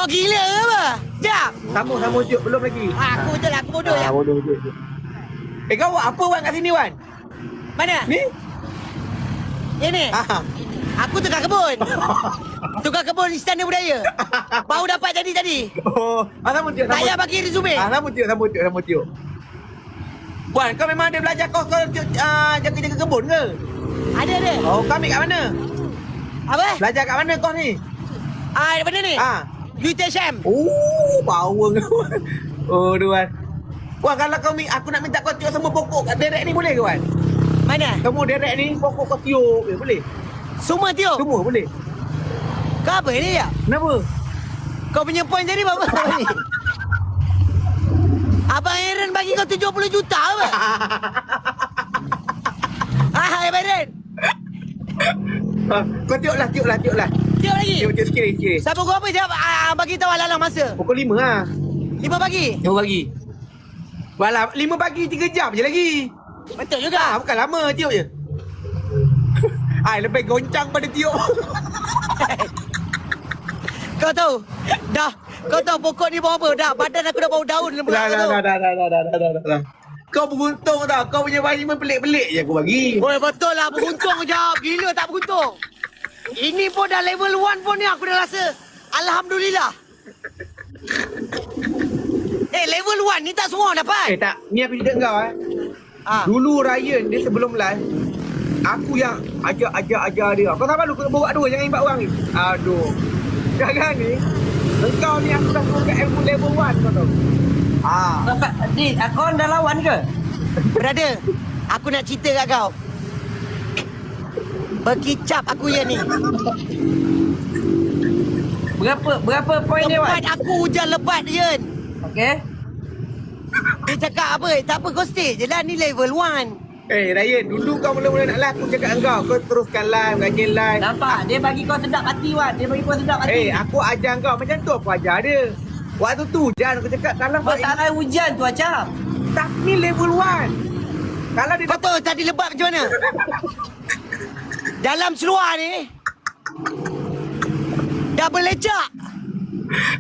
Kau gila ke apa? Jap. Sambung Cuk, belum lagi. Aku je lah, aku bodoh je. Bodoh Cuk. Kau buat apa Wan kat sini Wan? Mana? Ni? Ini. Aku tukar kebun. Tukar kebun Istana Budaya. Baru dapat jadi tadi. Oh, sambung Cuk. Tak payah bagi resume. Sambung Cuk. Wan, kau memang ada belajar kau jaga-jaga kebun ke? Ada. Oh, kau ambil kat mana? Apa? Belajar kat mana kau ni? Daripada ni? UTSM. Oh, power kau. Oh, Wan. Wan, kalau aku nak minta kau tiup semua pokok kat derek ni boleh ke Wan? Mana? Semua derek ni pokok kau tiup boleh? Semua tiup? Semua boleh. Kau apa ni ya? Kenapa? Kau punya point jadi berapa ni? Abang Aaron bagi kau 70 juta apa? Hai Aaron. Kau tiup lah. Tiup lagi? Tiup sikit. Sampai pukul apa jawab bagi tahu alang masa? Pukul 5 lah. 5 pagi? 5 pagi. Walau 5 pagi 3 jam je lagi. Betul juga. Bukan lama tiup je. Lebih goncang pada tiup. Kau tahu? Kau tahu pokok ni bau apa? Dah, badan aku dah bau daun. Dah. Kau beruntung tau. Kau punya punishment pelik-pelik je aku bagi. Oi, betul lah. Beruntung jawab. Gila tak beruntung. Ini pun dah level 1 pun ni aku dah rasa. Alhamdulillah. Level 1 ni tak semua orang dapat. Tak. Ni aku cerita kau Dulu Ryan dia sebelum live, aku yang ajar dia. Kau sabar lu kau bawa dua jangan imbat orang ni. Aduh. Sekarang ni engkau ni aku dah suruh kat ilmu level 1 kau tahu. Ni, kau dah lawan ke? Brother, aku nak cerita kat kau. Berkicap aku ya ni. Berapa poin dia, Wan? Tempat aku hujan lebat Yen. Okey. Dia cakap apa? Tak apa kau stay je lah. Ni level 1. Ryan, dulu kau mula-mula nak live aku cakap engkau. Kau teruskan live, rajin live. Nampak? Dia bagi kau sedap hati, Wan. Dia bagi kau sedap hati. Aku ajar kau macam tu aku ajar dia. Waktu tu hujan aku cakap kalau kau Masalah hujan tu acap. tak ni level 1. Kalau dia Kau tahu tadi lebat macam mana? Dalam seluar ni dah berlecak.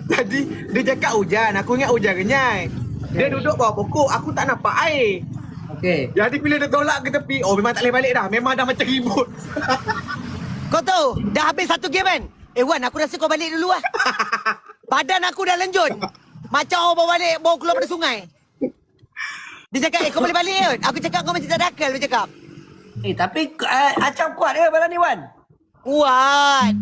tadi dia cakap hujan, aku ingat hujan kenyai. Dia duduk bawah pokok, aku tak nampak air. Okey. Jadi bila dia tolak ke tepi, memang tak boleh balik dah. Memang dah macam ribut. Kau tahu dah habis satu game kan? Wan, aku rasa kau balik dulu lah. Badan aku dah lenjun. Macam orang bawa balik, bawa keluar pada sungai. Dia cakap, kau boleh balik Wan. Aku cakap kau macam tak ada akal. Dia cakap. Tapi acap kuat ke badan ni, Wan? Kuat.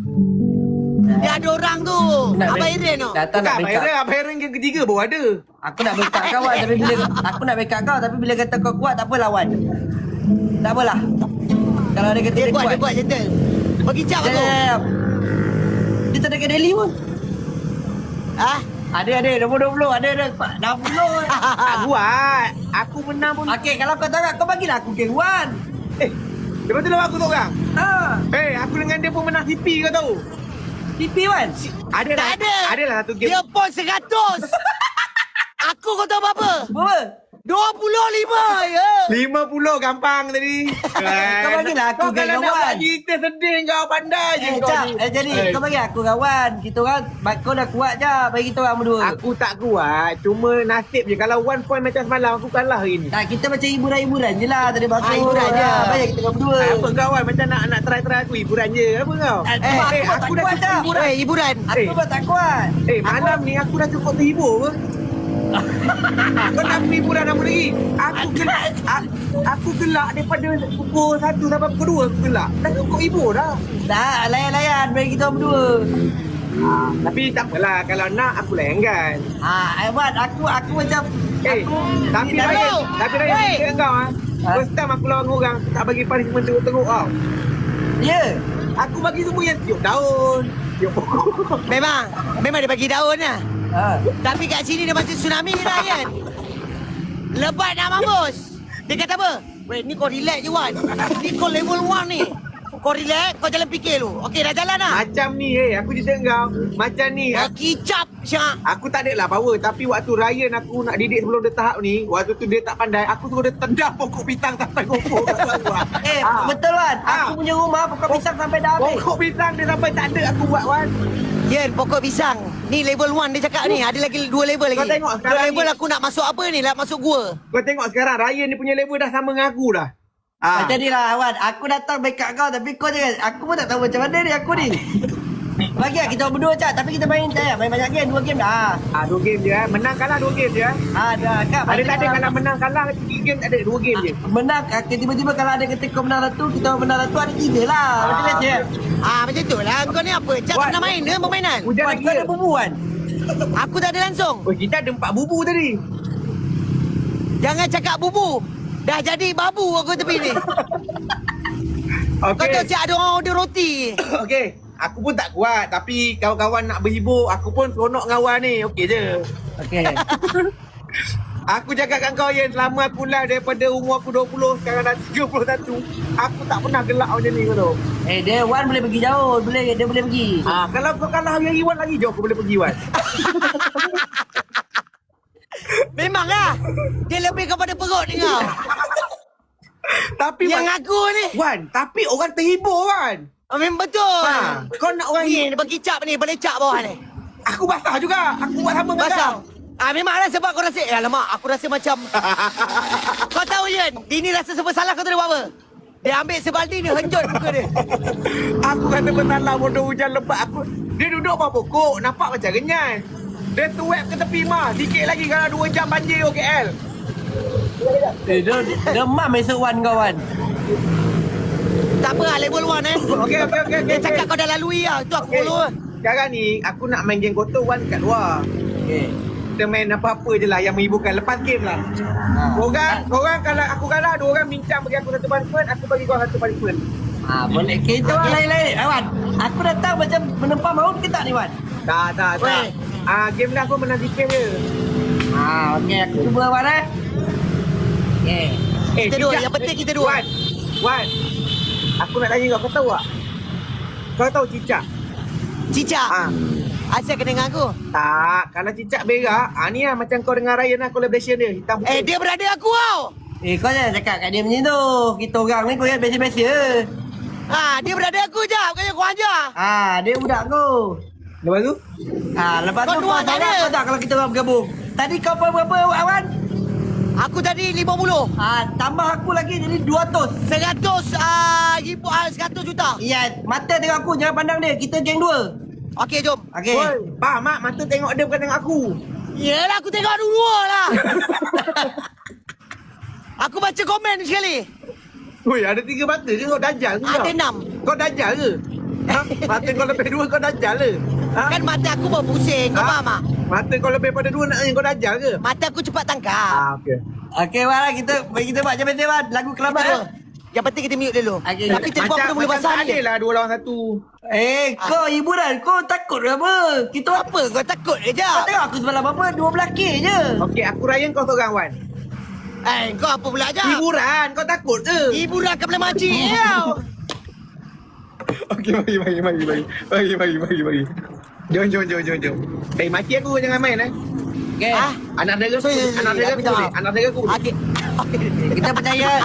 Dia ada orang tu. Abang Iren tu. Datang nak backup. Abang Aaron yang ketiga baru ada. Aku nak backup kau, Wan. Tapi bila aku nak backup kau, tapi bila kata kau kuat, tak apalah, Wan. Tak apalah. Kalau dia kata Dia dia kuat, kuat. dia kuat gentle. Berkicap aku. Jap. Dia tak ada kat Delhi pun. Ada 20 ada 60. Tak buat. Aku menang pun. Okey, kalau kau tak kau bagilah aku game, Wan. Lepas tu lawan aku tu orang. Ha. Aku dengan dia pun menang CP kau tahu. TV, Wan. Ada Tak ada. Adalah satu game. Dia pun 100. Aku kau tahu berapa? Berapa? 25 ya. 50 gampang tadi. Kau bagilah aku Kau kalau nak kawan. buat kita sedih kau pandai je kau Cap, ni. jadi kau bagi aku kawan. Kita orang kau dah kuat je bagi kita orang berdua. Aku tak kuat. Cuma nasib je. Kalau 1 point macam semalam aku kalah hari ni. Tak, kita macam hiburan-hiburan je lah. Tadi bagus. Hiburan je. Bayar kita orang berdua. Apa kawan macam nak try aku hiburan je. Apa kau? Aku dah kuat dah. Hiburan. Aku pun tak kuat. Malam ni aku dah cukup terhibur ke? Kau nak hiburan apa lagi? Aku gelak daripada pukul 1 sampai pukul 2 aku gelak. Dah cukup hibur dah. Dah, layan-layan bagi kita orang berdua. Tapi tak apalah. Kalau nak aku layankan. Aiman, aku macam Tapi Hello. Ryan cakap kau first time aku lawan orang tak bagi punishment teruk-teruk tau. Ya. Aku bagi semua yang tiup daun, tiup pokok. Memang dia bagi daun lah. Tapi kat sini dia macam tsunami lah kan. Lebat nak mampus. Dia kata apa? Weh, ni kau relax je Wan. Ni kau level 1 ni. Kau relax, kau jalan fikir lu. Okey, dah jalan lah. Macam ni aku cerita kau. Macam ni. Kicap Syak. Aku tak ada lah power. Tapi waktu Ryan aku nak didik sebelum dia tahap ni, waktu tu dia tak pandai, aku suruh dia tendang pokok pisang sampai gopoh. Betul Wan. Aku punya rumah pokok pisang sampai dah habis. Pokok pisang dia sampai tak ada aku buat Wan. Yen, pokok pisang. Ni level 1 dia cakap ni. Ada lagi 2 level lagi. Kau tengok 2 sekarang level ni. aku nak masuk apa ni? Nak masuk gua. Kau tengok sekarang Ryan ni punya level dah sama dengan aku dah. Macam ni lah Wan. Aku datang backup kau tapi kau jangan. Aku pun tak tahu macam mana ni aku ni. Bagi lah kita berdua cak. Tapi kita main main banyak game. 2 game dah. 2 game je menang kalah 2 game je. Dah kak. Ada tak ada kalau menang kalah 3 game tak ada 2 game je. Menang tiba-tiba kalau ada kata kau menang satu, kita menang satu ada 3 lah. Macam biasa. Macam tu lah. Kau ni apa? Cak tak pernah main ke permainan? Hujan Wan lagi kau ke? ada bubu Wan. Aku tak ada langsung. Oh, kita ada 4 bubu tadi. Jangan cakap bubu. Dah jadi babu aku tepi ni. Kau tahu Okey. siap ada orang order roti. Okey. Aku pun tak kuat tapi kawan-kawan nak berhibur, aku pun seronok dengan Wan ni. Okey je. Okey. Aku cakap kat kau Yan, selama aku live daripada umur aku 20 sekarang dah 31, aku tak pernah gelak macam ni kau tahu. Dia Wan boleh pergi jauh. Dia boleh pergi. Kalau kau kalah hari Wan lagi jauh kau boleh pergi Wan. Memanglah. Dia lebih kepada perut ni kau. Tapi Yang Wan, aku ni. Wan, tapi orang terhibur Wan. Memang betul. Kau nak orang Ni dia bagi cap ni, belecak bawah ni. Aku basah juga. Aku buat sama dengan Basah. kau. Memanglah sebab kau rasa, alamak, aku rasa macam... Kau tahu Yen, Dini rasa sebab salah kau tahu dia buat apa? Dia ambil sebaldi dia henjut muka dia. Aku kata bersalah bodoh hujan lebat aku. Dia duduk bawah pokok, nampak macam renyai. Dia tuwek ke tepi mah. Sikit lagi kalau 2 jam banjir OKL. Dia demam esok Wan kau Wan. Tak apa lah, level 1 Okey. Dia cakap kau dah lalui lah, tu aku follow lah. Sekarang ni aku nak main game kotor Wan kat luar. Okey. Kita main apa-apa je lah yang menghiburkan. Lepas game lah. Korang kalau aku kalah, 2 orang bincang bagi aku 1 punishment, aku bagi korang 1 punishment. Boleh. Kita orang lain-lain. Wan, aku datang macam menempah maut ke tak ni Wan? Tak. Weh. Game dah aku menang DK je. Okey, aku cuba Wan Okey. Kita dua, Cicak. yang penting kita dua. Wan. Aku nak tanya kau tahu tak? Kau tahu cicak? Cicak. Asal kena dengan aku. Tak, kalau cicak berak, ni lah macam kau dengan Ryan lah collaboration dia. Hitam putih. Dia berada aku tau. Kau jangan cakap kat dia macam tu. Kita orang ni kau ingat biasa-biasa. Dia berada aku je, bukannya kau ajar. Dia budak kau. Lepas tu? Lepas Kau tu dua kau tak ada. kau tak kalau kita orang bergabung. Tadi kau berapa Wan? Aku tadi 50. Tambah aku lagi jadi 200. 100 juta. Ya, mata tengok aku, jangan pandang dia. Kita geng 2. Okey, jom. Okey. Oi, faham mak, mata tengok dia bukan tengok aku. Yelah, aku tengok dua lah. Aku baca komen sekali. Woi, ada 3 mata ke kau dajal ke kau? Ada 6. Kau dajal ke? Mata kau lebih 2 kau dajal ke? Kan mata aku berpusing, kau faham tak? Mata kau lebih pada 2 nak kau dajal ke? Mata aku cepat tangkap. Okey. Okey, Wan, kita buat macam biasa Wan. Lagu kelabat Kita dua. Yang penting kita mute dulu. Okey. Tapi telefon aku dah boleh basah tak ni. adil lah 2 lawan 1. Kau hiburan, kau takut ke apa? Kita Apa kau takut ke je? Kau tengok aku semalam apa 12K je. Okey, aku Ryan kau seorang Wan. Kau apa pula je? Hiburan, kau takut ke? Hiburan kau boleh makcik kau. Okey, bagi. Jom. Maki aku jangan main Okey. Anak dera aku, anak dera aku. Okey. Kita percaya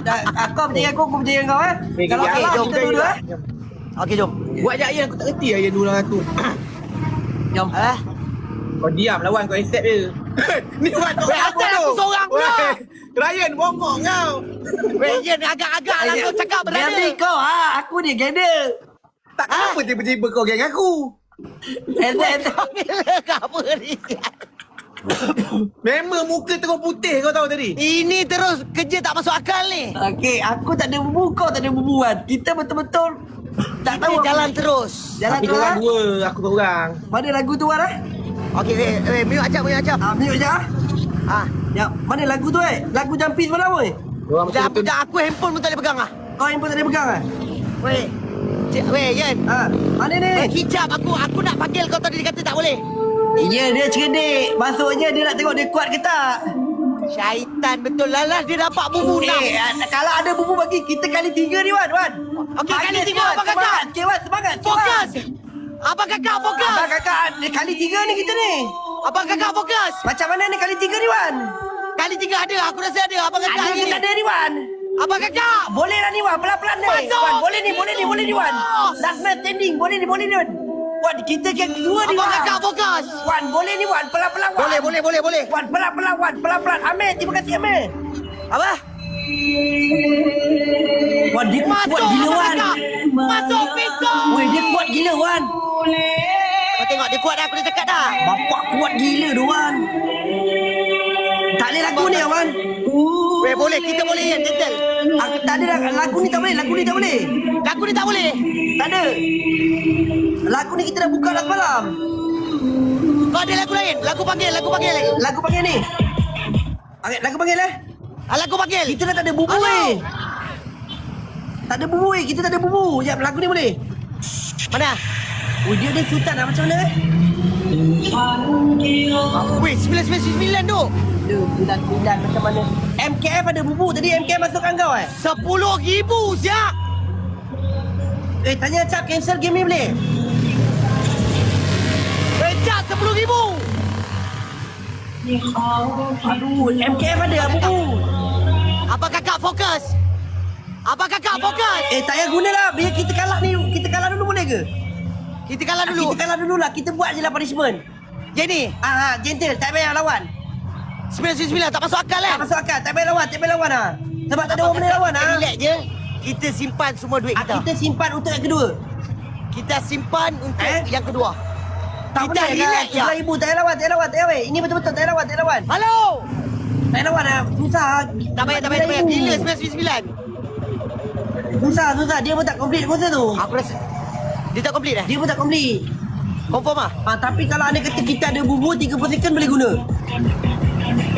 kau percaya aku percaya kau Kalau okey, kalah jom, kita dua-dua. Okey, jom. Buat je Ayan, aku tak kerti Ayan 2 lawan 1. Jom. Kau diam lawan kau accept je. Ni Wan tak Weh, asal aku seorang pula? Ryan bongkok kau. Weh, Yen agak-agak lah kau cakap berada. Jadi kau aku ni geng dia. Tak kenapa tiba-tiba kau geng aku. Apa ni? Memang muka terus putih kau tahu tadi. Ini terus kerja tak masuk akal ni. Okey, aku tak ada bubu, kau tak ada bubuan. Kita betul-betul tak tahu Kita jalan apa. terus. Jalan Tapi terus. korang 2, aku seorang. Mana lagu tu Wan Okey, mute acap. mute je Ya, mana lagu tu Lagu Jampi semalam Korang Dah betul-betul. aku handphone pun tak boleh pegang ah. Kau handphone tak boleh pegang Weh. Yen. Mana ni? Hijab aku nak panggil kau tadi dia kata tak boleh. Ya, dia cerdik. Maksudnya dia nak tengok dia kuat ke tak. Syaitan betul lah dia dapat bubu nak. Kalau ada bubu bagi kita kali 3 ni Wan. Okey, kali 3 apa kakak? Okey Wan, semangat. Fokus. Abang kakak fokus. Abang kakak ni kali 3 ni kita ni. Abang kakak fokus. Macam mana ni kali 3 ni Wan? Kali 3 ada, aku rasa ada. Abang kakak Ada ni. ke tak ada ni Wan? Abang kakak. Boleh lah ni Wan, pelan-pelan ni. Masuk. Wan, boleh ni Wan. Last man standing, boleh ni Wan. Wan, kita geng 2 ni Abang Wan. kakak fokus. bos. Wan, boleh ni Wan, pelan-pelan Wan. Boleh. Wan, pelan-pelan Wan, pelan-pelan. Amir, terima kasih Amir. Apa? Wan, dia kuat Masuk gila Abang Wan. Kakak. Masuk pintu. Weh, dia kuat gila Wan. Kau tengok dia kuat dah, aku dah cakap dah. Bapak kuat gila tu Wan. Tak boleh lagu ni Wan. Weh, boleh, kita boleh Ian, gentle. Tak ada lagu ni tak boleh, Lagu ni tak boleh. Tak ada. Lagu ni kita dah buka dah semalam. Kau ada lagu lain? Lagu panggil lagi. Lagu panggil ni. Okay, lagu panggil Lagu panggil. Kita dah tak ada bubu Hello. weh. Tak ada bubu weh, kita tak ada bubu. Jap, lagu ni boleh. Mana? Oh, dia ada sultan lah macam mana Weh, 999 tu. Dia bulan macam mana. MKF ada bubu tadi, MKF masukkan kau 10,000 siap. Tanya Cap cancel game ni boleh? Pecah 10,000. Aduh, MKF ada bubu. Abang Kakak fokus. Tak payah guna lah. Biar kita kalah ni, kita kalah dulu boleh ke? Kita kalah dulu. Kita kalah dulu lah. Kita buat je lah punishment. Jenny, Gentle. Tak payah lawan. 999 tak masuk akal Tak kan? masuk akal. Tak payah lawan lah. Sebab tak ada orang boleh lawan lah. Relax je. Kita simpan semua duit kita. Kita simpan untuk yang kedua. Kita simpan untuk yang kedua. Tak Kita boleh relax je. kan? 3,000. Tak payah lawan. Weh. Ini betul-betul. Tak payah lawan. Halo. Tak payah lawan lah. Susah. Tak payah. 3,000. Gila 999. Susah. Dia pun tak complete masa tu. Aku rasa dia tak complete dah. Dia pun tak complete. Confirm ah? Tapi kalau anda kata kita ada bubu 30 second boleh guna.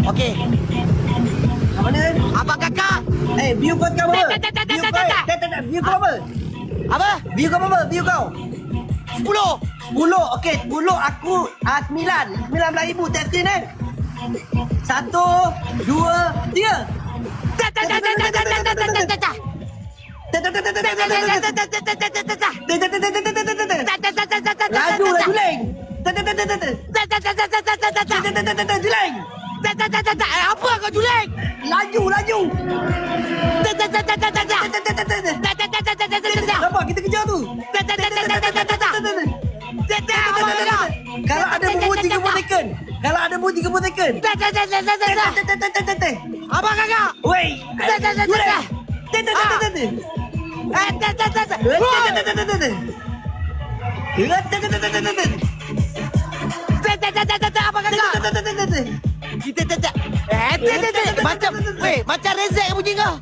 Okey. Mana? Abang Kakak. View kau sekarang apa? Tak. View kau apa? Apa? View kau apa? View kau 10. 10. Okey, 10 aku 19,000 test screen 1, 2, 3. Laju leng. Leng. Apa kau julek? Laju. Nampak kita kejar tu. Kalau ada bubu 30 second. Abang Kakak. Woi. Abang Kakak. Kita tak. Macam rezek bunyi kau.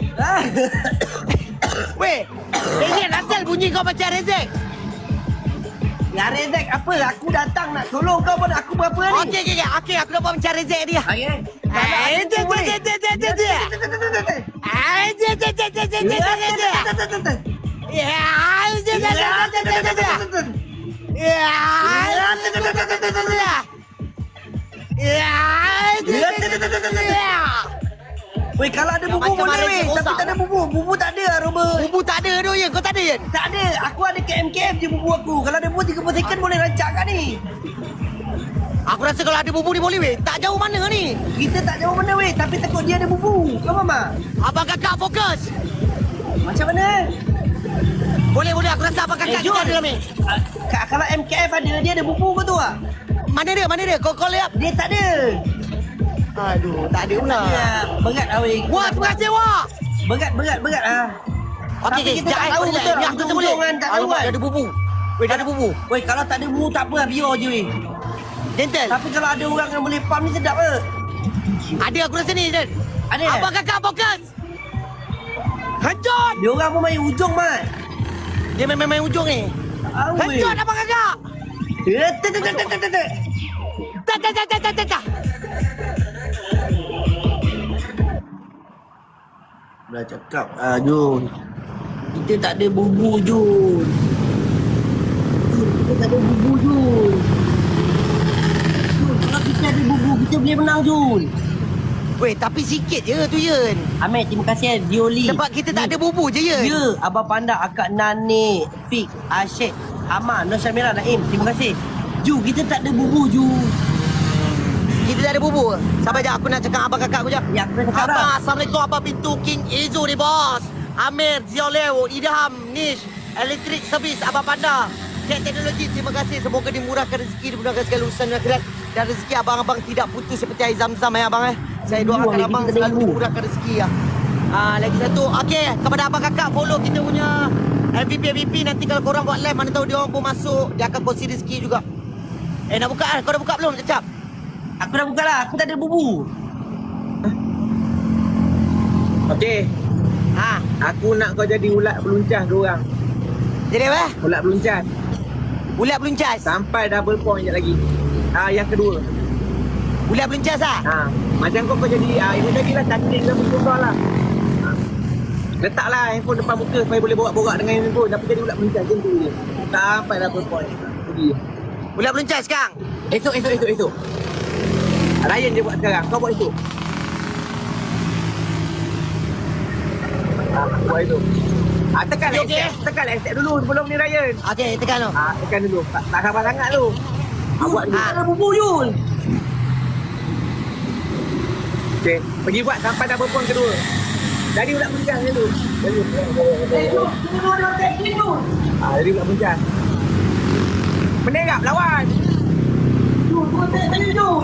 Weh, rezek asal bunyi kau macam rezek. Ya Rezek apa? Aku datang nak tolong kau pun aku berapa ni? Okey, aku dapat macam rezek dia. Weh, kalau ada bubu macam boleh mana weh. dia Tapi rosak? tak ada bubu. Bubu tak ada Robert. Bubu tak ada tu je. Kau tak ada je. Tak ada. Aku ada KMKF je bubu aku. Kalau ada bubu 30 second boleh rancakkan ni. Aku rasa kalau ada bubu ni boleh weh. Tak jauh mana ni. Kita tak jauh mana weh. Tapi takut dia ada bubu. Kau Mama? Abang Kakak fokus. Macam mana? Boleh. Aku rasa abang Kakak kita ada dalam ni. Kalau MKF ada, dia ada bubu kau tu lah. Mana dia? Kau lihat. Dia tak ada. Aduh, tak ada pula. Ya, berat lah weh. Wah, terima kasih wah. Berat lah. Tapi kita tak tahu betul. Yang kita boleh. Tak tahu kan. Ada bubu. Weh, dah ada bubu. Weh, kalau tak ada bubu tak apa lah. Biar je weh. Gentle. Tapi kalau ada orang yang boleh pump ni sedap ke? Ada aku rasa ni, Dan. Ada. Abang Kakak fokus. Hancur. Dia orang pun main ujung mat. Dia main ujung ni. Hancur Abang Kakak. Tak. Dah cakap Jun. Kita tak ada bubu Jun. Kita tak ada bubu Jun. Kalau kita ada bubu kita boleh menang Jun. Weh, tapi sikit je tu, Yun. Ahmed, terima kasih Dioli. Sebab kita tak ada bubu je, Yun. Ya, Abang Panda, Akak Nane, Fik, Asyik, Amar, Nur Syamira, Naim. Terima kasih. Ju, kita tak ada bubu Ju. Kita tak ada bubu. Sabar je, aku nak cakap abang kakak aku je. Ya, aku dah cakap Abang, dah. Assalamualaikum Abang Pintu King Izu ni, bos. Amir, Zioleo, Idham, Nish, Electric Service, Abang Panda. Cek Teknologi, terima kasih. Semoga dimurahkan rezeki, dimurahkan segala urusan dan akhirat. Dan rezeki abang-abang tidak putus seperti air zam-zam ya abang Saya doakan abang selalu dimurahkan rezeki ya. Lagi satu, okey, kepada abang kakak follow kita punya MVP nanti kalau korang buat live, mana tahu dia orang pun masuk, dia akan kongsi rezeki juga. Nak buka kau dah buka belum Cap? Aku dah buka lah. Aku tak ada bubu. Okey. Aku nak kau jadi ulat beluncas 2 orang. Jadi apa? Ulat beluncas. Ulat beluncas. Sampai double point sekejap lagi. Yang kedua. Ulat beluncas Macam kau jadi ini jadilah cantik dengan muka kau lah. Letaklah handphone depan muka supaya boleh borak-borak dengan handphone. Tapi jadi ulat beluncas macam tu je. Sampai double point. Pergi. Ulat beluncas sekarang. Esok. Ryan dia buat sekarang. Kau buat esok. Buat esok. Tekan accept dulu sebelum ni Ryan. Okey, tekan tu. Tekan dulu. Tak sabar sangat tu. Buat dulu. Ada bubu Yul. Okey, pergi buat sampai double point kedua. Jadi ulat beluncas dulu. Yul, tunggu ada teknik Yul. Jadi ulat beluncas. Menerap lawan. Yul, tunggu teknik Yul.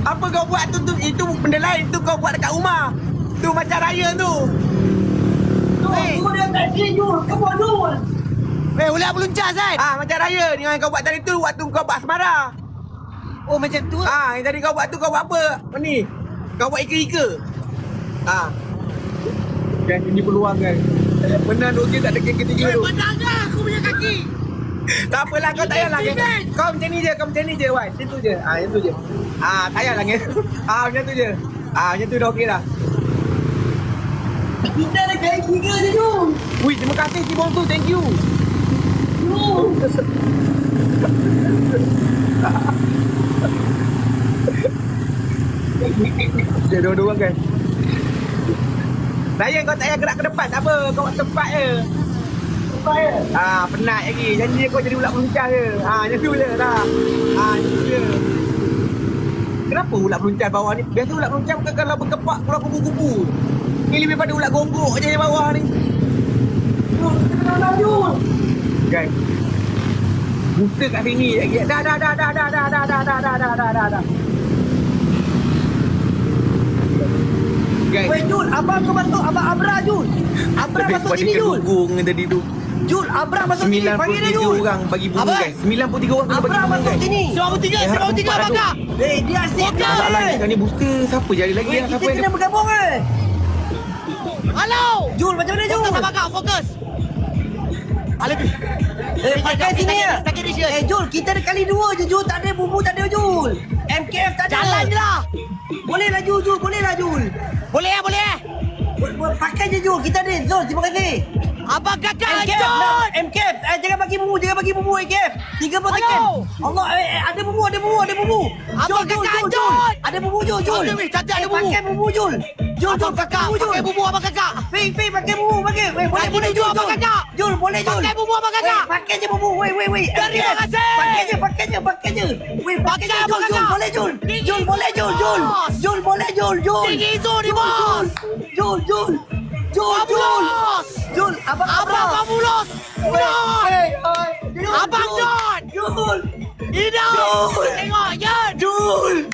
Apa kau buat tu? Itu benda lain tu kau buat dekat rumah. Tu macam raya tu. Tunggu dia teknik Yul. Kau buat Yul. Ulat beluncas kan? Macam raya ni yang kau buat tadi tu waktu kau buat asmara. Oh macam tu. Yang tadi kau buat tu kau buat apa? Ni. Kau buat ika-ika. Kan ini peluang kan. Menang 2 game tak ada game ketiga tu. Menang dah aku punya kaki. Tak apalah kau tak payahlah. Kau macam ni je Wan. Macam tu je. Macam tu je. Tak payahlah kan. Macam tu je. Macam tu dah okey dah. Kita ada kali 3 je Yul. Wih, terima kasih si Bong tu. Thank you. Yul. Dia dua-dua kan. Ryan kau tak payah gerak ke depan. Tak apa. Kau buat tempat je. Penat lagi. Janji kau jadi ulat beluncas je. Macam tu je dah. Macam tu je. Kenapa ulat beluncas bawah ni? Biasa ulat beluncas bukan kalau berkepak keluar kubu-kubu. Ni lebih pada ulat gonggok je di bawah ni. Yul, kita kena Yul. Guys. Booster kat sini lagi. Dah. Guys. Weh Yul, abang kau masuk. Abang Abra Yul. Abra masuk sini Yul. Lebih tadi tu. Yul, Abra masuk sini. Panggil dia 93 Yul. orang bagi bunga Apa? guys. 93 orang kena bagi Abra bunga masuk guys. sini. 93 abang kak. Dia asyik. Masalah ni kan ni booster siapa jadi lagi Weh, yang kita siapa kena yang bergabung Halo. Yul, macam mana Yul? Fokus abang kak, fokus. Pakai sini ya. Sakit dia. Jul, kita ada kali 2 je Jul. Tak ada bubu, tak ada Jul. MKF tak ada. Jalan je lah. Boleh lah Jul, boleh lah Jul. Boleh. Pakai je Jul, kita ada. Zul, terima kasih. Abang kakak MKF, lanjut. MKF. Jangan bagi bubu MKF. 30 second. Allah, ada bubu. Abang Jul, kakak Jul. lanjut. Ada bubu Jul. Cantik ada bubu. Pakai bubu Jul. Jul, Abang kakak pakai bubu abang kakak. Fei, pakai bubu, pakai. Weh, Lagi boleh tujuh, Jul. abang kakak. Jul, boleh Jul. Pakai bubu abang kakak. Pakai je bubu. Weh. Terima MKF. kasih. Pakai je. Weh, pakai je abang Jul. kakak. Boleh Jul. Tinggi Jul, boleh Jul. bos. Jul, boleh Jul. Tinggi itu ni bos. Jul. Fabulos. Jul, abang Abang Fabulos. Don. Abang Don. Jul. Hidup. Tengok Yan. Jul.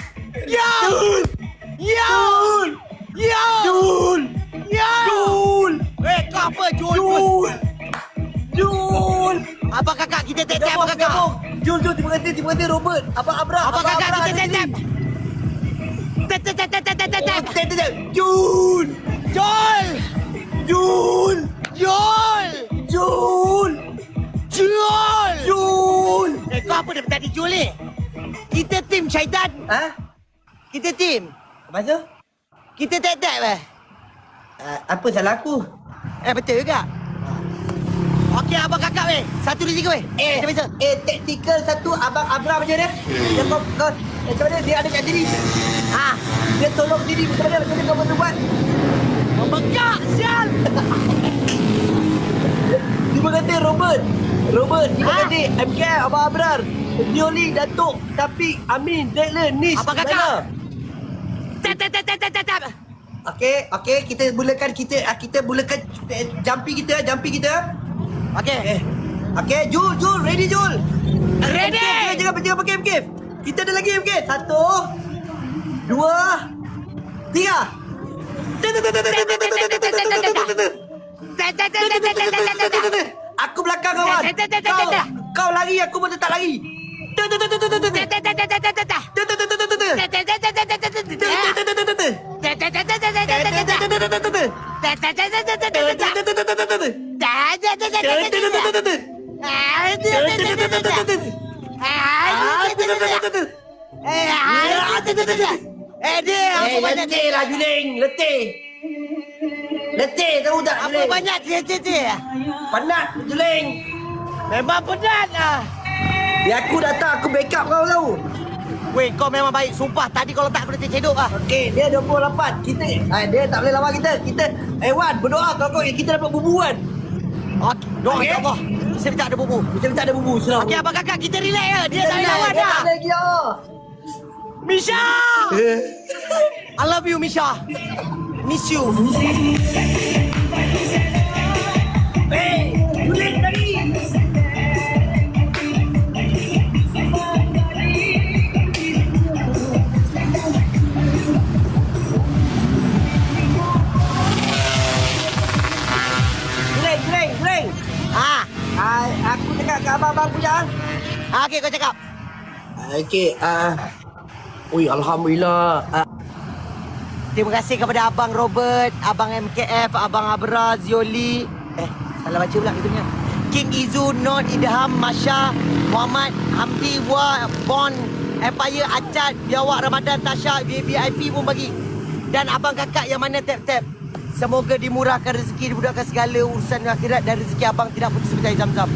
Yan. Kau apa Jul? Jul. Abang kakak kita tap abang kakak. Jul, terima kasih Robert. Abang Abra. Abang kakak Abra kita ada tap. Tap. Jul. Jul. Kau apa dia tadi Jul ni? Kita tim Syaitan. Kita tim. Apa tu? Kita tap. Apa salah aku? Betul juga. Okey abang kakak weh. 1 2 3 weh. Macam biasa. Tactical satu abang Abra macam mana? Dia kau macam mana dia ada kat diri? Dia tolong diri macam mana kau boleh buat? Membengkak sial. Terima kasih Robert. Terima kasih MK Abang Abrar. Dioli Datuk Taufik Amin Declan Nish. Abang kakak. Tap. Okey, kita mulakan jumpy kita. Okey. Okey, Jul, ready Jul. Ready. Jangan pakai MK. Kita ada lagi MK. 1 2 3. Aku belakang kawan. Kau lari, aku pun tetap lari. Letih lah Juling, letih. Letih tahu tak Apa Juling? banyak dia. Penat Juling. Memang penat lah. Biar aku datang, aku backup kau tahu. Weh, kau memang baik. Sumpah, tadi kalau tak aku dah tercedok lah. Okey, dia 28. Dia tak boleh lawan kita. Wan, berdoa kau kita dapat bubuan. Okey, doa Okey. okay. Allah. Bisa minta ada bubu. Kita minta ada bubu serang. Okey, abang kakak, kita relax ya. Dia tak boleh lawan Dia dah. tak lagi dah. Misha! I love you, Misha. Miss you. Hey, Juling lagi. Juling. Aku cakap kat abang-abang punya. Okey, kau cakap. Okey, ui, Alhamdulillah. Terima kasih kepada Abang Robert, Abang MKF, Abang Abra, Zioli. Salah baca pula itunya. King Izu, Non, Idham, Masya, Muhammad, Hamdi, Wa, Bon, Empire, Acat, Biawak, Ramadan, Tasha, VIP pun bagi. Dan Abang Kakak yang mana tap-tap. Semoga dimurahkan rezeki, dimudahkan segala urusan akhirat dan rezeki Abang tidak putus seperti air Zam-Zam.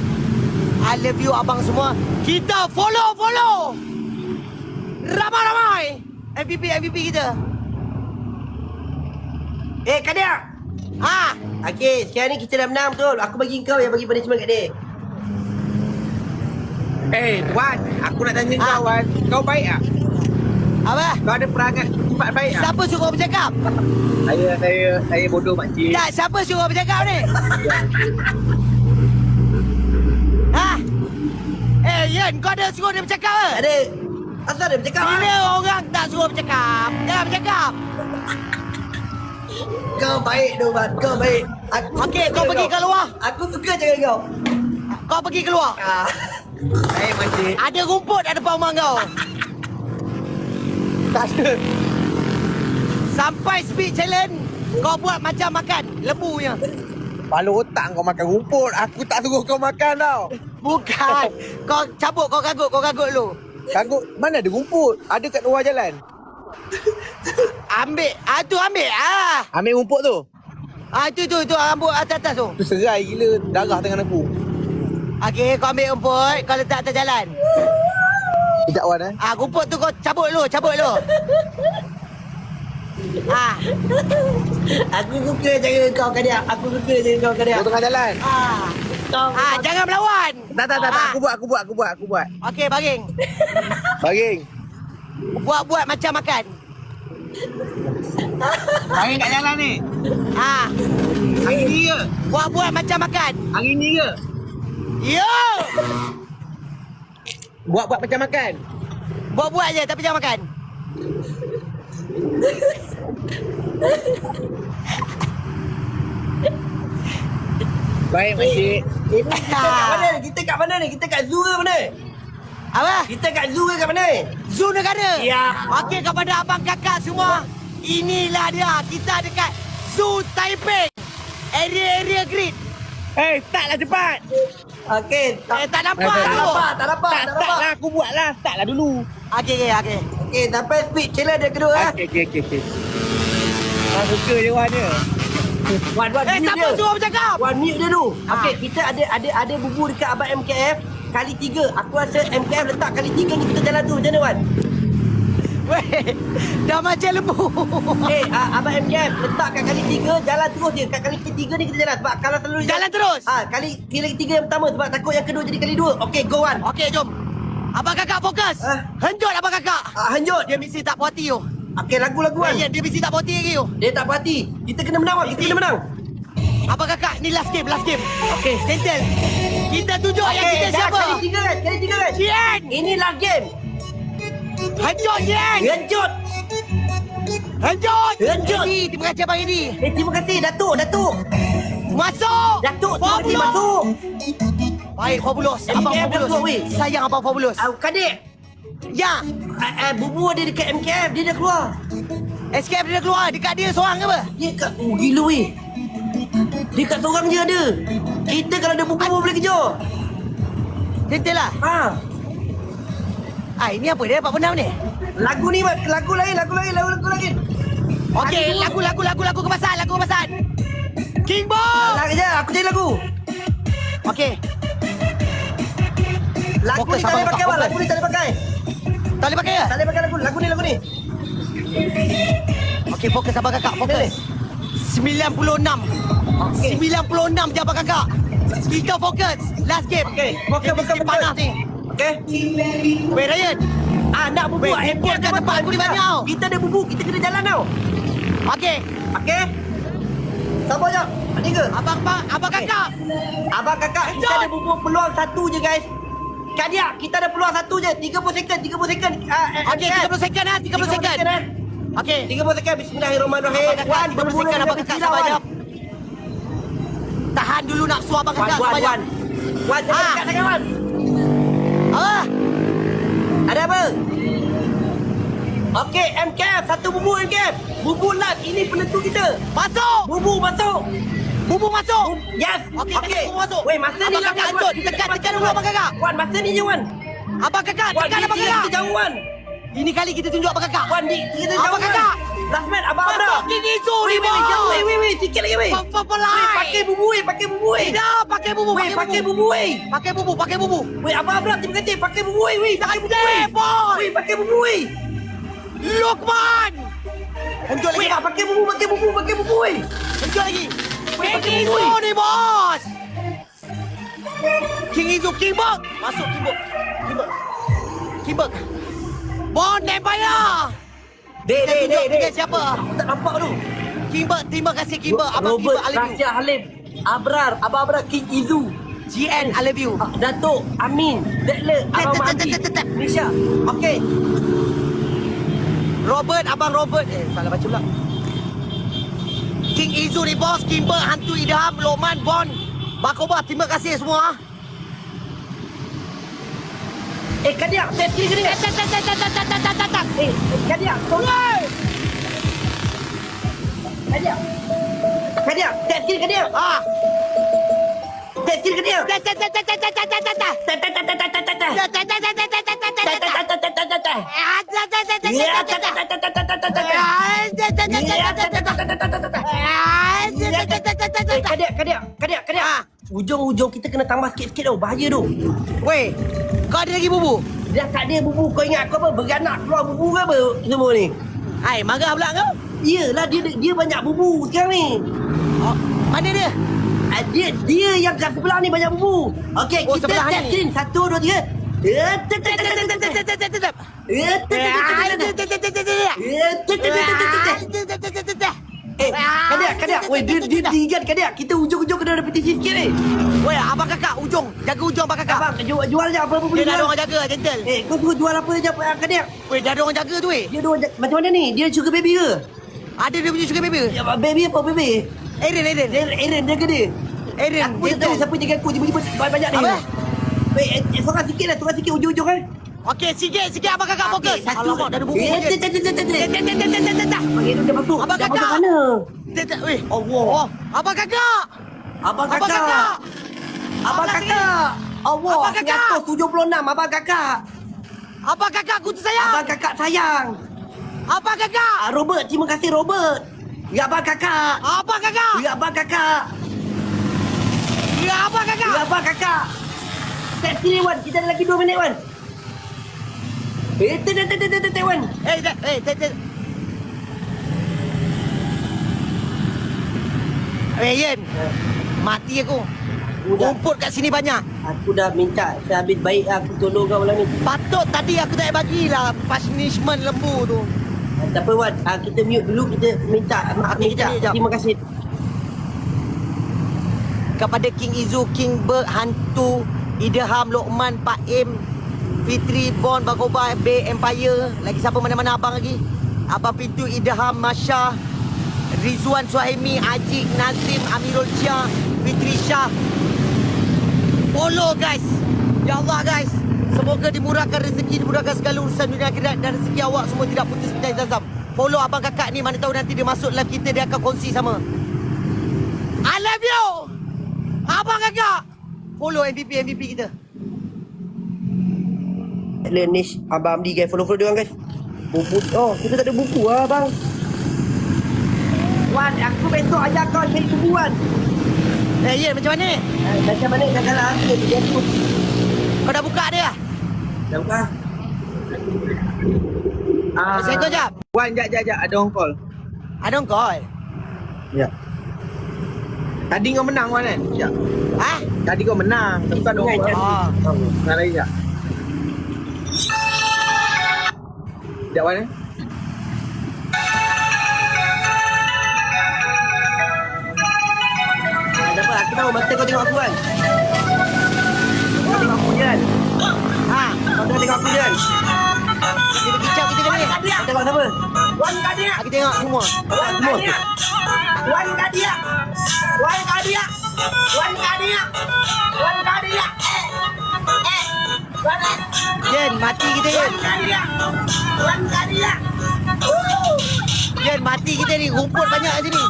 I love you Abang semua. Kita follow. Ramai-ramai. MVP kita. Kadia. Okey, sekarang ni kita dah menang betul. Aku bagi kau yang bagi punishment kat dia. Wan, aku nak tanya kau Wan. Kau baik tak? Apa? Kau ada perangai sifat baik tak? Siapa suruh bercakap? Saya bodoh makcik. Tak, siapa suruh bercakap ni? Yan, kau ada suruh dia bercakap ke? Ada. Asal dia bercakap? Bila orang tak suruh bercakap, jangan bercakap. Kau baik tu, Mat. Kau baik. Okey, kau pergi keluar. Aku suka cakap kau. Kau pergi keluar. Baik makcik. Ada rumput ada depan rumah kau. Tak ada. Sampai speed challenge, kau buat macam makan lembu punya. Kepala otak kau makan rumput. Aku tak suruh kau makan tau. Bukan. Kau cabut, kau kagut dulu. Kagut, mana ada rumput? Ada kat luar jalan. Ambil. Tu ambil. Ambil rumput tu. Tu rambut atas tu. Tu serai gila. Darah tangan aku. Okey, kau ambil rumput, kau letak atas jalan. Sekejap Wan Rumput tu kau cabut dulu. Aku suka cara kau, Kadia. Aku suka cara kau, Kadia. Kau tengah jalan. Jangan melawan. Tak. Aku buat. Okey, baring. Baring. Buat macam makan. Baring kat jalan ni. Hari ni ke? Buat macam makan. Hari ni ke? Yo! Buat macam makan. Buat je tapi jangan makan. Baik makcik. Kita kat mana ni? Kita kat zoo ke mana? Apa? Kita kat zoo ke kat mana? Zoo negara. Ya. Okey, kepada abang kakak semua, inilah dia. Kita dekat Zoo Taipei. Area grid. Startlah cepat. Okey. Tak nampak Tak tu. nampak. Startlah aku buatlah. Startlah dulu. Okey. Okey, sampai speed challenge dia kedua. Okey. Kau suka je Wan dia. Wan, mute Siapa dia. suruh bercakap? Wan, mute dia dulu. Okey, kita ada bubu dekat abang MKF kali 3. Aku rasa MKF letak kali 3 ni kita jalan tu. Macam mana, Wan? Weh, dah macam lembu. Abang MKF letak kat kali 3, jalan terus je. Kat kali 3 ni kita jalan. Sebab kalau selalu Jalan terus? Kali 3 yang pertama. Sebab takut yang kedua jadi kali 2. Okey, go Wan. Okey, jom. Abang kakak fokus. Henjot abang kakak. Hanjut. Dia mesti tak puas hati tu. Okey, lagu-lagu Wan. Dia mesti tak puas hati lagi tu. Dia tak puas hati. Kita kena menang, Wan. Kita kena menang. Abang kakak, ni last game. Okey. Gentle. Kita tunjuk yang kita dah, siapa. Kali tiga kan? Cien. Ini last game. Hancur Cien. Genjot. Hancur. Hancur. Edi, terima kasih Abang Edi. Terima kasih Datuk. Masuk. Datuk, terima kasih Fabulous. masuk. Baik, Fabulous. Abang MKF dah keluar, weh. Fabulous. Sayang Abang Fabulous. Kadik. Ya. Bubu ada dekat MKF, dia dah keluar. Escape dia dah keluar. Dekat dia seorang ke apa? Dia kat gila weh. Dia kat seorang je ada. Kita kalau ada bubu boleh kejar. Gentle lah. Ha. Ini apa dia dapat benam ni? Lagu ni lagu lain. Okey, lagu kebasan. King Bong. Lagu je, aku cari lagu. Okey. Lagu Fokus, ni tak boleh abang, pakai, fokus. lagu ni tak boleh pakai. Tak boleh pakai ke? Tak boleh pakai lagu ni. Okey, fokus abang kakak, fokus. 96. Okey. 96 je abang kakak. Kita fokus. Last game. Okey, fokus. Panas ni. Okey. Weh, Ryan. Nak bubu. Weh, handphone kat tempat aku ni banyak tau. Kita ada bubu, kita kena jalan tau. Okey. Okey. Sabar jap. Ada ke? Abang kakak. Abang kakak, kita ada bubu peluang satu je guys. Kadiak, kita ada peluang satu je. 30 second. Okey, 30 second lah. 30 second. Okey. 30 second. Bismillahirrahmanirrahim. Abang kakak, 30 second abang kakak sabar jap. Tahan dulu nak suar abang kakak sabar jap. Wan, jangan dekat sangat Wan. Ah. Ada apa? Okey, MKF. Satu bubu MKF. Bubu live. Ini penentu kita. Masuk. Bubu masuk. Bubu masuk. Yes. Okey, bubu masuk. Weh, masa ni Abang lah. kakak Antun. Tekan dulu abang kakak. Wan, masa ni je Wan. Abang kakak, Wan, tekan abang kita kakak. jauh Wan. Ini kali kita tunjuk abang kakak. Wan, kita jauh Abang kakak. Last man, abang Masuk Abra. King Izu ni, Weh, jauh bos. weh. Sikit lagi weh. Pelai. Pakai bubu weh. Tidak, pakai bubu, Weh, pakai bubu weh. Pakai bubu. Weh, abang Abra, terima kasih. Pakai bubu weh. Pakai bubu weh. Boy. Weh, pakai bubu weh. Lukman. Lanjut lagi. Weh, pakai bubu weh. Lanjut lagi. Weh, King pakai Izu bubu. ni, bos. King Izu, King Bong. Masuk King Bong. Bond Empire. Dek. Siapa? Aku tak nampak tu. King Bong, terima kasih King Bong. Abang King Robert Bong, I love you. Rasya Halim. Abrar, Abang Abrar, King Izu. GN, I love you. Datuk, Amin, Dekle, Abang Mahdi. Nisha. Okey. Robert, Abang Robert. Salah baca pula. King Izu ni bos, Kimber, Hantu Idham, Lokman, Bon, Bakoba, terima kasih semua. Kadiak, set kiri kiri. Kadiak, tolong. Kadiak, set kiri Kadiak. Set kiri Kadiak. Kadiak. Ujung-ujung kita kena tambah sikit-sikit tau. Bahaya tu. Weh, kau ada lagi bubu? Dia tak ada bubu. Kau ingat aku apa? Beranak keluar bubu ke apa? Semua ni. Hai, marah pula kau? Iyalah, dia banyak bubu sekarang ni. Oh, mana dia? Dia yang kat sebelah ni banyak bubu. Okey, Oh, kita sebelah test ni. screen. 1, 2, 3. Kadiak. Weh, dia ingat Kadiak. Kita ujung-ujung kena repetisi sikit ni. Weh, abang kakak, ujung. Jaga ujung abang kakak. Abang, jual je apa-apa Dia boleh dah ada jual. orang jaga, gentle. Kau suruh jual apa je Kadiak. Weh, dah ada orang jaga tu weh. Dia ada orang macam mana ni? Dia sugar baby ke? Ada dia punya sugar baby. Ya, baby apa baby? Aaron. Dia jaga dia. Aaron, Aku tak tahu siapa jaga aku. Tiba-tiba banyak ni. Apa? Weh, sorang sikit ujung-ujung kan. Okey, sikit abang kakak fokus. Satu. Alamak, dah ada bubu. Panggil dia masuk. Abang Dah kakak. masuk mana? Weh, Allah. oh, abang kakak. Abang Abang kakak. kakak. Abang kakak. Allah. Abang kakak. 176 abang kakak. Abang kakak aku tersayang. Abang kakak sayang. Abang kakak. Robert, terima kasih Robert. Ya abang kakak. Abang kakak. Ya abang kakak. Ya abang kakak. Ya abang kakak. Set sini Wan, kita ada lagi 2 minit Wan. Wan. Ian, mati aku. Udah. Rumput kat sini banyak. Aku dah minta sehabis baik aku tolong kau malam ni. Patut tadi aku tak bagilah punishment lembu tu. Tak apa Wan, kita mute dulu, kita minta maaf ni Okey, kejap. kejap. Terima kasih. kepada King Izu, King Berg, Hantu, Idham, Lokman, Pak Im, Fitri, Bon, Bagoba, Bay, Empire. Lagi siapa mana-mana abang lagi? Abang Pintu, Idham, Masya, Rizwan, Suhaimi, Ajik, Nazim, Amirul Syah, Fitri Shah. Follow guys. Ya Allah guys. Semoga dimurahkan rezeki, dimurahkan segala urusan dunia akhirat dan rezeki awak semua tidak putus pintai Zazam. Follow abang kakak ni, mana tahu nanti dia masuk live kita, dia akan kongsi sama. I love you. Abang kakak. Follow MVP kita. Lenish, Abang Amdi guys, follow dia orang guys. Buku, oh kita tak ada buku lah bang. Wan, aku besok ajak kau cari buku Wan. Ye, macam mana? Macam mana dah kalah aku dia tu. Kau dah buka dia? Dah buka. Saya kau jap. Wan, jap. Ada orang call. Ada orang call. Ya. Tadi kau menang Wan kan? Ya. Ha? Tadi kau menang. Tapi kau ada orang call. Oh. Nak lagi tak? Sekejap Wan eh. Kenapa? Aku tahu mata kau tengok aku kan. Kau tengok aku je kan. Ha? Kau tengok aku je kan. Kita kicap kita ni. Kau tengok siapa? Wan Kadia. Kita tengok semua. Wan Kadia. Wan Kadia. Wan Kadia. Wan Kadia. Wan Kadia. Jen, mati kita Jen. Wan Kadia. Jen, mati kita ni. Rumput banyak kat sini.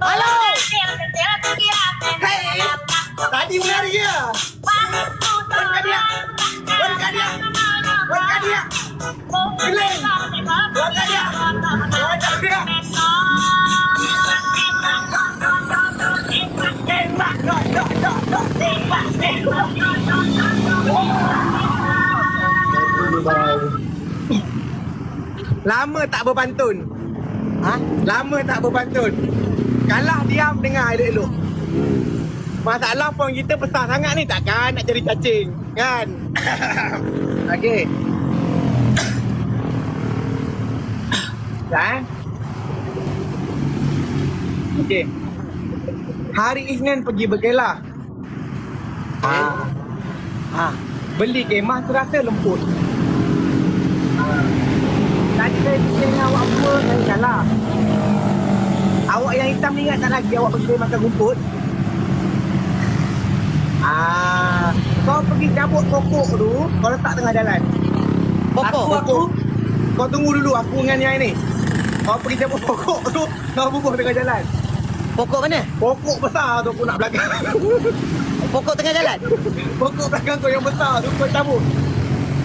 Halo. Hei. Tadi menari je. Wan Kadia. Wan Kadia. Wan Kadia. Bileng. Wan Kadia. Wan Kadia. Lama tak berpantun. Ha? Lama tak berpantun. Kalah diam dengar elok-elok. Masalah pun kita besar sangat ni, takkan nak cari cacing, kan? Okey. Dah. Okey. Hari Isnin pergi berkelah. Ha. Beli kemah terasa lembut. Tadi saya fikir dengan awak apa, saya salah. Awak yang hitam ni ingat tak lagi awak pergi makan rumput? Kau pergi cabut pokok tu, kau letak tengah jalan. Pokok. Kau tunggu dulu aku dengan yang ni. Kau pergi cabut pokok tu, kau bubuh tengah jalan. Pokok mana? Pokok besar tu aku nak belakang. Pokok tengah jalan. Pokok belakang kau yang besar tu kau cabut.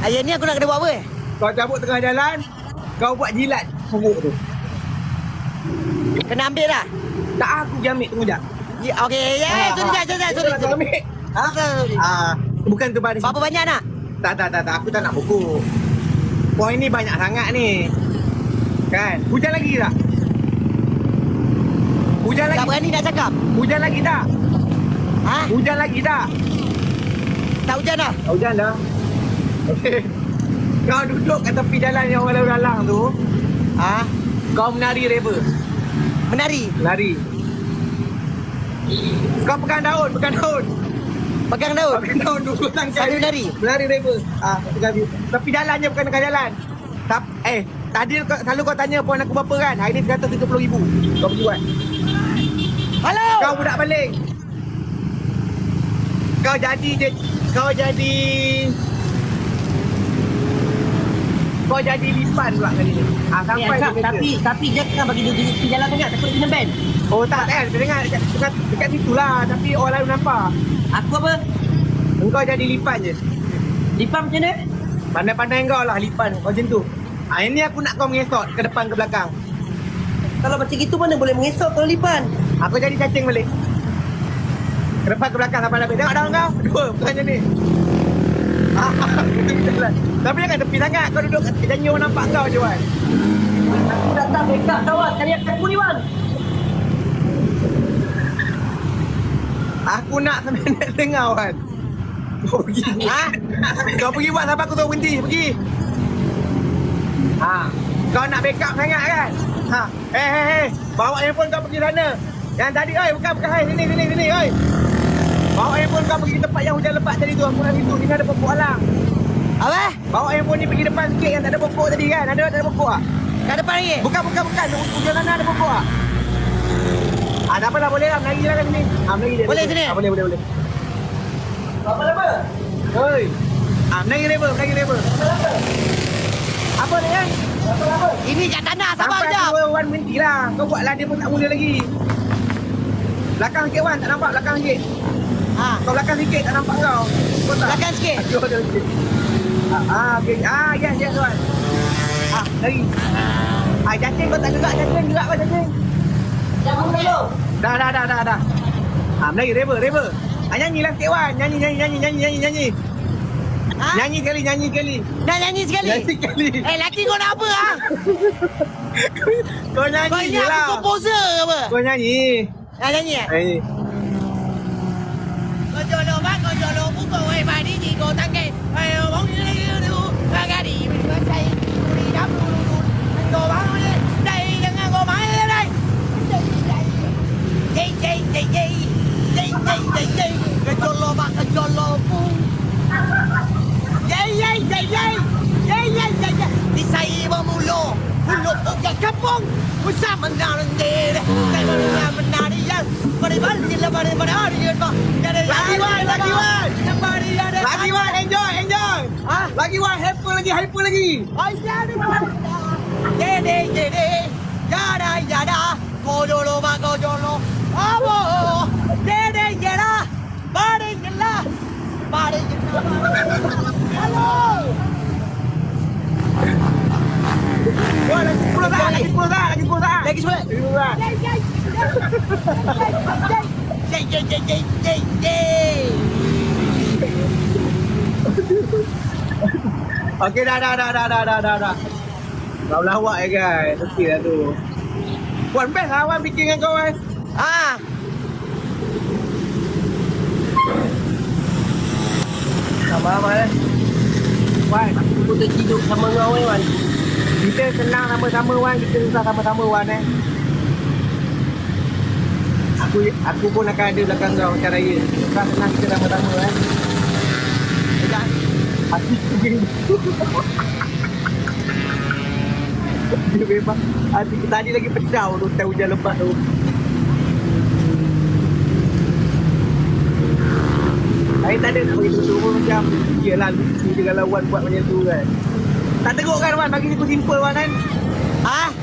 Ayah ni aku nak kena buat apa? Kau cabut tengah jalan, kau buat jilat pokok tu. Kena ambil lah. Tak, aku pergi ambil, tunggu jap. Ya, okey. Ya, sorry. Kau ambil. Bukan tu baris. Berapa banyak nak? Tak, aku tak nak pokok. Poin ni banyak sangat ni. Kan? Hujan lagi tak? Hujan lagi. Tak berani nak cakap. Hujan lagi tak? Ha? Hujan lagi tak? Tak hujan dah. Tak hujan dah. Okey. Kau duduk kat tepi jalan yang orang lalu lalang tu. Ha? Kau menari rapper. Menari. Lari. Kau pegang daun. Pegang daun. Pegang daun dulu langkah. Sambil menari. Menari rapper. Tepi jalan je, bukan dekat jalan. Tadi selalu kau tanya poin aku berapa kan? Hari ni 130,000. Kau pergi buat. Halo. Kau budak paling. Kau jadi lipan pula kali ni. Sampai Ya, tapi dia kan bagi dia di jalan tengah takut kena ban. Oh tak kan, dengar dekat situ lah. Tapi orang lalu nampak. Aku apa? Engkau jadi lipan je. Lipan macam mana? Pandai-pandai kau lah lipan. Kau macam tu. Ini aku nak kau mengesot ke depan ke belakang. Kalau macam gitu mana boleh mengesok kalau lipan? Aku jadi cacing balik. Ke depan ke belakang sampai habis. Tengok daun kau. Dua bukan macam ni. Tapi jangan tepi sangat. Kau duduk kat janji orang nampak kau je Wan. Aku datang dekat kawan. Cari aku ni Wan. Aku nak sampai nak dengar Wan. Kau pergi. Kau pergi buat sampai aku tahu berhenti. Pergi. Kau nak backup sangat kan? Ha. Bawa handphone kau pergi sana. Yang tadi, bukan. Sini, oi. Bawa handphone kau pergi tempat yang hujan lebat tadi tu. Aku nak situ. Sini ada pokok alang. Apa? Bawa handphone ni pergi depan sikit yang tak ada pokok tadi kan. Ada tak ada pokok ah? Kat depan lagi? Bukan. Hujung sana ada pokok ah. Tak apalah, boleh lah. Menari je lah kat sini. Menari je. Boleh sini? Boleh. Apa? Oi. Menari level. Apa ni kan? Ini kat tanah, sabar Sampai sekejap. aku Wan berhenti lah. Kau buatlah dia pun tak mula lagi. Belakang sikit Wan, tak nampak belakang sikit. Kau belakang sikit, tak nampak kau. Kau tak? Belakang sikit. Aduh, ada sikit. Okey. Yes Wan. Lari. Cacing kau tak gerak cacing. Gerak kan cacing. Jangan dulu. Dah. Menari, reba. Nyanyi lah sikit Wan. Nyanyi. Nyanyi sekali. Nak nyanyi sekali? Nyanyi sekali. Laki kau nak apa Kau Kau nyanyi ni je aku lah. komposer ke apa? Kau nyanyi. Nak nyanyi Nyanyi. Kau jolong bang, kau jolong pukul Wei mari di kau tangkai Ayo bong ni dulu Agari Beri saya Beri dapur dulu Kau bang ni Dai dengan kau main dai Jai Kau jolong bang, kau jolong pun Jai Di saya bermula Mulu punya kampung Bersama dengan diri Saya menari yang Beri-beri Lagi Wan, enjoy. Lagi Wan, hyper lagi. Yada Kojolo Abo Yada Bari Halo Wah, lagi 10 dah. Lagi 10 Okey, dah. Kau lawak guys. Okey lah tu. Wan best lah Wan bikin dengan kau Wan. Sama Wan, aku tak tidur sama kau Wan. kita senang sama-sama Wan, kita susah sama-sama Wan Aku pun akan ada belakang kau macam raya. Susah senang kita sama-sama Wan. Aku dia memang hati kita tadi lagi pecah tu time hujan lebat tu. Saya tak ada nak bagi tu pun macam yelah lucu je kalau Wan buat macam tu kan. Tak teruk kan Wan, bagi aku simple Wan kan.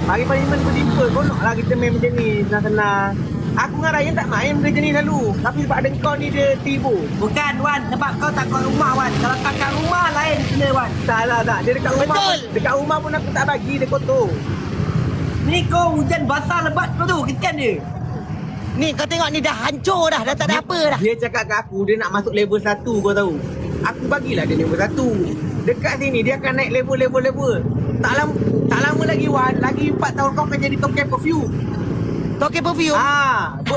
Bagi Parlimen aku simple. Konok lah kita main macam ni senang-senang. Aku dengan Ryan tak main benda ni selalu. Tapi sebab ada kau ni dia tibu. Bukan Wan, sebab kau tak kat rumah Wan. Kalau tak kat rumah lain kena Wan. Tak. Dia dekat rumah. Betul. Dekat rumah pun aku tak bagi, dia kotor. Ni kau hujan basah lebat kau tu, kesian dia. Ni kau tengok ni dah hancur dah tak ada apa dah. Dia cakap kat aku dia nak masuk level 1 kau tahu. Aku bagilah dia level 1. Dekat sini dia akan naik level. Tak lama lagi Wan, lagi 4 tahun kau akan jadi top cap perfume. Toke perfume.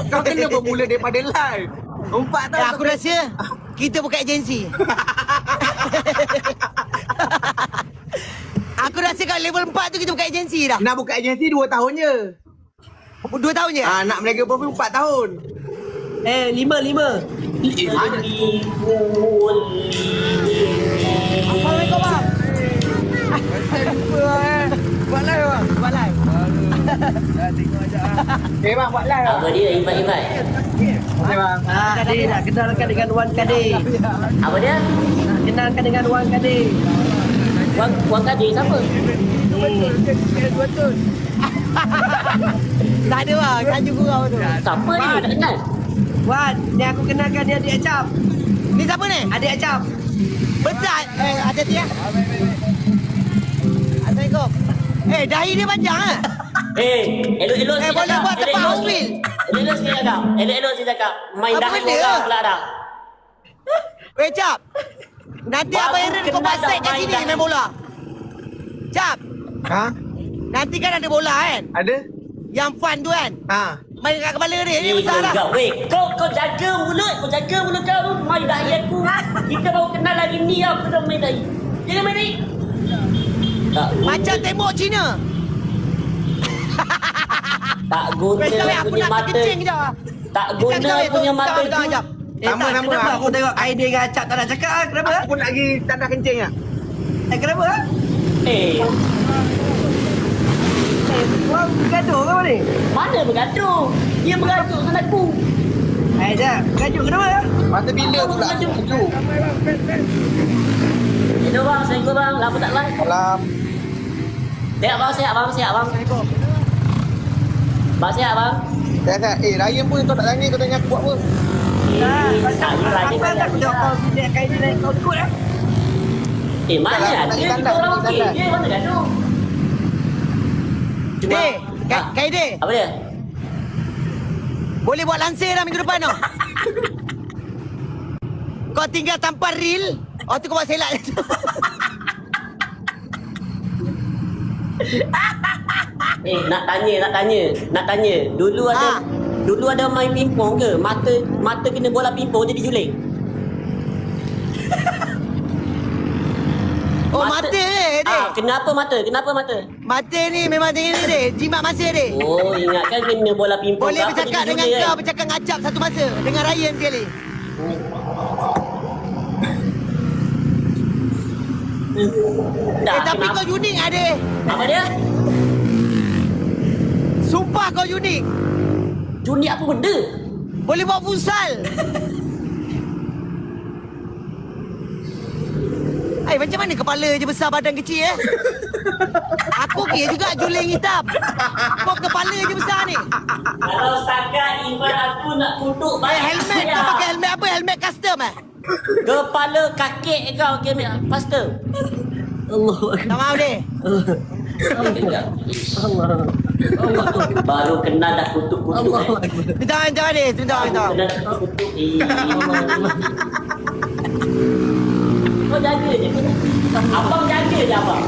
Kau kena bermula daripada live. 4 tahun Aku rasa kita buka agensi. Aku rasa kat level 4 tu kita buka agensi dah. nak buka agensi 2 tahun je. 2 tahun je. Nak meniaga perfume 4 tahun. 5. Assalamualaikum bang. Buat live bang. Buat live. Tengok aja. Bang buat live. Apa dia? Invite. Okey bang. Dia nak kenalkan dengan Wan Kadir. Apa dia? Nak kenalkan dengan Wan Kadir. Wang Kadir siapa? Betul. Tak ada bang, saja gurau tu. Siapa dia? Tak kenal. Wan, ni aku kenalkan dia adik Acap. Ni siapa ni? Adik Acap. Besar. Hati-hati ya. Assalamualaikum. Dahi dia panjang ah. Elok-elok sikit boleh cakap. buat tempat Elok-elok hospital. sikit. Elok-elok sikit cakap. Elok-elok sikit cakap. Main Apa dah benda? orang pula dah. Cap. Nanti Baru Abang Aaron kau kenal pasal dah kat main sini dah. main bola. Cap. Nanti kan ada bola kan? Ada? Yang fun tu kan? Main kat kepala dia. Ni Eh, besar dah. kau, weh, kau jaga mulut. Kau jaga mulut kau tu. Main dahi aku. Kita baru kenal lagi ni aku dah main dahi. Jangan main dahi. Tak. Macam tembok Cina. Tak guna Weh, sekejap, aku punya nak mata. kencing kejap. Tak guna punya mata tu. Sekejap. Sama, sama. Kenapa aku tengok Aidil dengan Acap tak nak cakap? Kenapa? Aku nak pergi tanda kencing lah. Kenapa? Eh, Korang gaduh ke apa ni? mana bergaduh? Dia bergaduh dengan aku. Jap. Gaduh kenapa? Masa bila Aku pula? bergaduh. Hello bang, Assalamualaikum bang. Lama tak live. Salam. Siap bang, siap bang, siap bang. Bang siap bang. Saya Ryan pun kau tak tanya, kau tanya aku buat apa? Saya lagi Apa tak aku jawab kau sini kain dia naik kau ikut lah. mana Tak lah, ada nak kita standar, orang nak okey standar. je, mana gaduh. Dek, Ah, Kaide, apa dia? boleh buat lansir dah minggu depan tu. Kau tinggal tanpa reel, tu kau buat selak. Nak tanya. Ah. Dulu ada main pingpong ke? Mata kena bola pingpong jadi juling. Oh, mata dia, Dek. Kenapa mata? Mata ni memang ni, Dek. Jimat masa, Dek. Oh, ingatkan kena bola pingpong. Boleh Kenapa bercakap jadi dengan juling, kau, kan? bercakap ngacap satu masa. Dengan Ryan sekali. Dah, Tapi kenapa? kau unik, Adik. Apa dia? Sumpah kau unik. Junik apa benda? Boleh buat futsal. Macam mana kepala je besar badan kecil Aku kira juga juling hitam. Kau kepala je besar ni. Kalau setakat Iman aku nak kutuk Helmet kau pakai helmet apa? Helmet custom Kepala kakek kau kena pastor. Allah. Tak maaf deh. Baru kenal dah kutuk-kutuk. Bentar deh. Bentar. Kenal dah kutuk. Kau jaga je. Abang jaga je abang.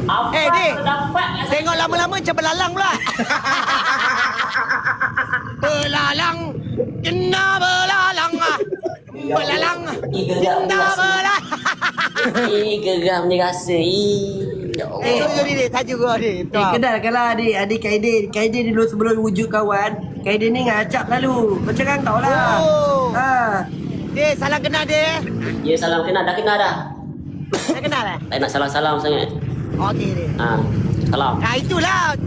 Abang Dek. dapat. Tengok lama-lama macam belalang pula. Belalang. Kena belalang. Belalang. Kena belalang. Geram dia rasa. Ya Allah. Sorry deh. Tajuk kau deh. Kenalkanlah adik Kaidil. Kaidil dulu sebelum wujud kawan. Kaidil ni ngacap lalu. Macam kan kau lah. Oh. Ha. Salam kenal deh. Ya salam kenal. Dah kenal dah. Dah kenal Tak nak salam-salam sangat. Okey deh. Salam. Itulah.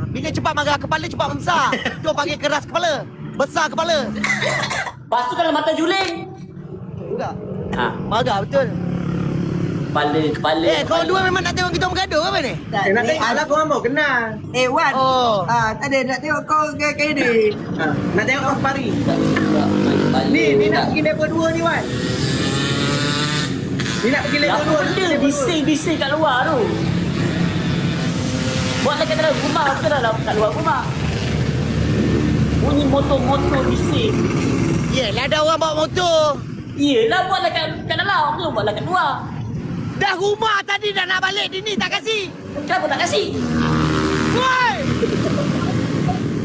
Bila cepat marah, kepala cepat membesar. Tu panggil keras kepala. Besar kepala. Lepas tu kalau mata juling. Enggak. Marah betul. Kepala. Kau dua memang nak tengok kita bergaduh apa ni? Nak tengok lah korang baru kenal. Wan. Oh. Tak ada nak tengok kau Kaidil. Nak tengok kau pari. Ni nak pergi level 2 ni Wan. Ni nak pergi level 2. Apa benda bising-bising kat luar tu? Buat dekat dalam rumah, bukan dalam kat luar rumah. Bunyi motor-motor bising. Yelah ada orang bawa motor. Yelah buatlah kat dalam, tu buatlah kat luar. Dah rumah tadi dah nak balik ni tak kasih. Kenapa tak kasih? Woi!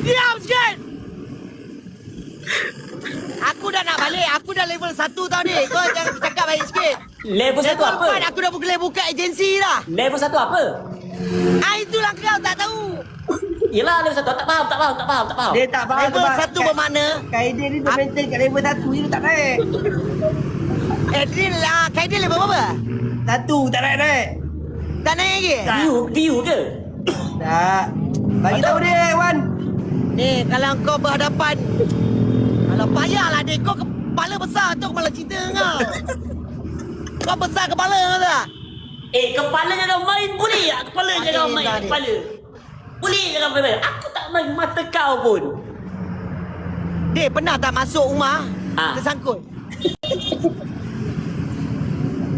Diam sikit. Aku dah nak balik. Aku dah level 1 tau ni. Kau jangan cakap baik sikit. Level 1 apa? Level 4 aku dah boleh buka agensi dah. Level 1 apa? Itulah kau tak tahu. Yelah level 1 tak faham. Dia tak faham. Level 1 bermakna Kaidil ni dia maintain kat level 1 je dia tak naik. Adrian lah. Kaidil level berapa? 1 tak naik. Tak naik lagi? View ke? Tak. Bagi tahu dia Wan. Ni kalau kau berhadapan. Kalau payahlah dek. Kau kepala besar tu malah cerita kau. Kau besar kepala kau tak? Kepala jangan main. Boleh tak? Kepala Okey, jangan main. tak ada. Kepala. Boleh jangan main. Aku tak main mata kau pun. Dek pernah tak masuk rumah tersangkut?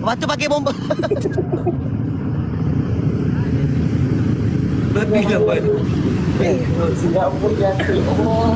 Lepas tu pakai bomba. Lebih lah Wan. Singapura jatuh. Allah.